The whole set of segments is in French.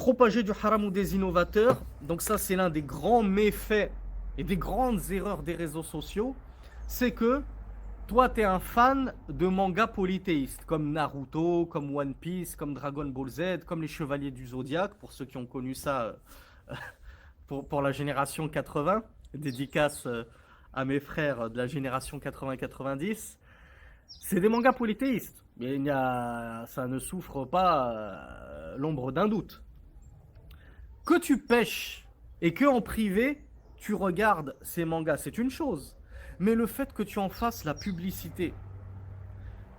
propager du haram ou des innovateurs. Donc ça, c'est l'un des grands méfaits et des grandes erreurs des réseaux sociaux. C'est que toi, tu es un fan de mangas polythéistes, comme Naruto, comme One Piece, comme Dragon Ball Z, comme les Chevaliers du Zodiaque, pour ceux qui ont connu ça pour la génération 80. Dédicace à mes frères de la génération 80-90. C'est des mangas polythéistes, mais ça ne souffre pas l'ombre d'un doute. Que tu pêches et que en privé, tu regardes ces mangas, c'est une chose. Mais le fait que tu en fasses la publicité,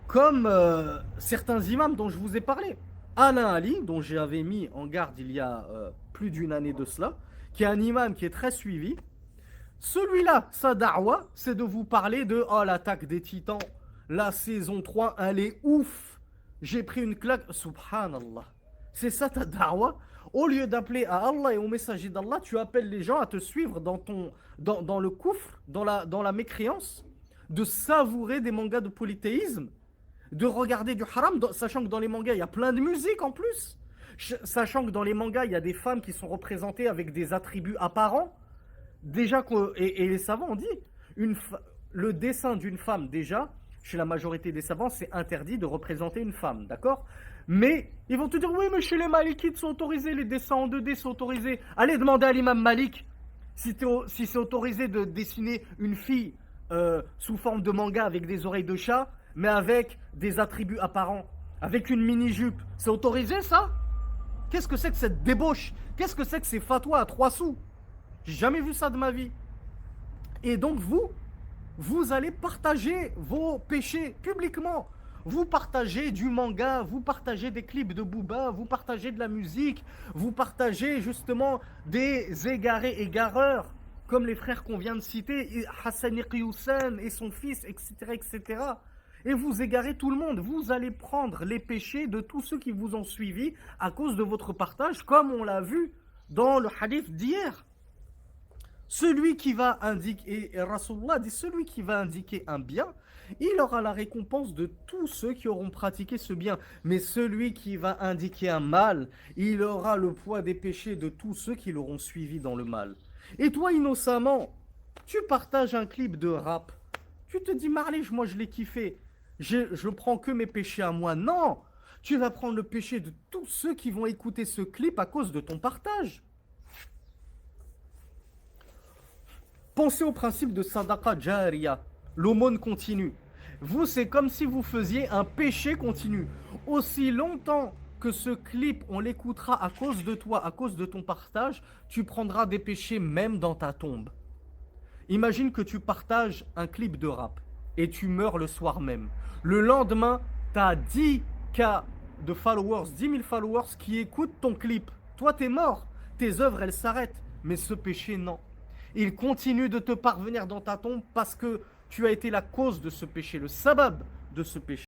comme certains imams dont je vous ai parlé, Alain Ali, dont j'avais mis en garde il y a plus d'une année de cela, qui est un imam qui est très suivi, celui-là, sa da'wa, c'est de vous parler de oh, l'attaque des titans, la saison 3, elle est ouf, j'ai pris une claque, subhanallah. C'est ça ta da'wa. Au lieu d'appeler à Allah et au messager d'Allah, tu appelles les gens à te suivre dans le koufr, dans la mécréance, de savourer des mangas de polythéisme, de regarder du haram, sachant que dans les mangas, il y a plein de musique en plus, sachant que dans les mangas, il y a des femmes qui sont représentées avec des attributs apparents. Déjà, et les savants ont dit, le dessin d'une femme, déjà, chez la majorité des savants, c'est interdit de représenter une femme, d'accord? Mais ils vont te dire, oui, mais chez les Malikites, c'est autorisé, les dessins en 2D sont autorisés. Allez demander à l'imam Malik si c'est autorisé de dessiner une fille sous forme de manga avec des oreilles de chat, mais avec des attributs apparents, avec une mini-jupe. C'est autorisé, ça? Qu'est-ce que c'est que cette débauche? Qu'est-ce que c'est que ces fatwas à 3 sous? J'ai jamais vu ça de ma vie. Et donc vous allez partager vos péchés publiquement. Vous partagez du manga, vous partagez des clips de Booba, vous partagez de la musique, vous partagez justement des égarés égareurs, comme les frères qu'on vient de citer, Hassan Iqiyoussen et son fils, etc., etc. Et vous égarez tout le monde. Vous allez prendre les péchés de tous ceux qui vous ont suivis à cause de votre partage, comme on l'a vu dans le hadith d'hier. Celui qui va indiquer, et Rasulullah dit, celui qui va indiquer un bien, il aura la récompense de tous ceux qui auront pratiqué ce bien. Mais celui qui va indiquer un mal, il aura le poids des péchés de tous ceux qui l'auront suivi dans le mal. Et toi, innocemment, tu partages un clip de rap. Tu te dis, Marlèche, moi je l'ai kiffé. Je prends que mes péchés à moi. Non! Tu vas prendre le péché de tous ceux qui vont écouter ce clip à cause de ton partage. Pensez au principe de sadaqa jariya, l'aumône continue. Vous, c'est comme si vous faisiez un péché continu. Aussi longtemps que ce clip, on l'écoutera à cause de toi, à cause de ton partage, tu prendras des péchés même dans ta tombe. Imagine que tu partages un clip de rap et tu meurs le soir même. Le lendemain, tu as 10K de followers, 10 000 followers qui écoutent ton clip. Toi, tu es mort. Tes œuvres, elles s'arrêtent. Mais ce péché, non. Il continue de te parvenir dans ta tombe parce que tu as été la cause de ce péché, le sabab de ce péché.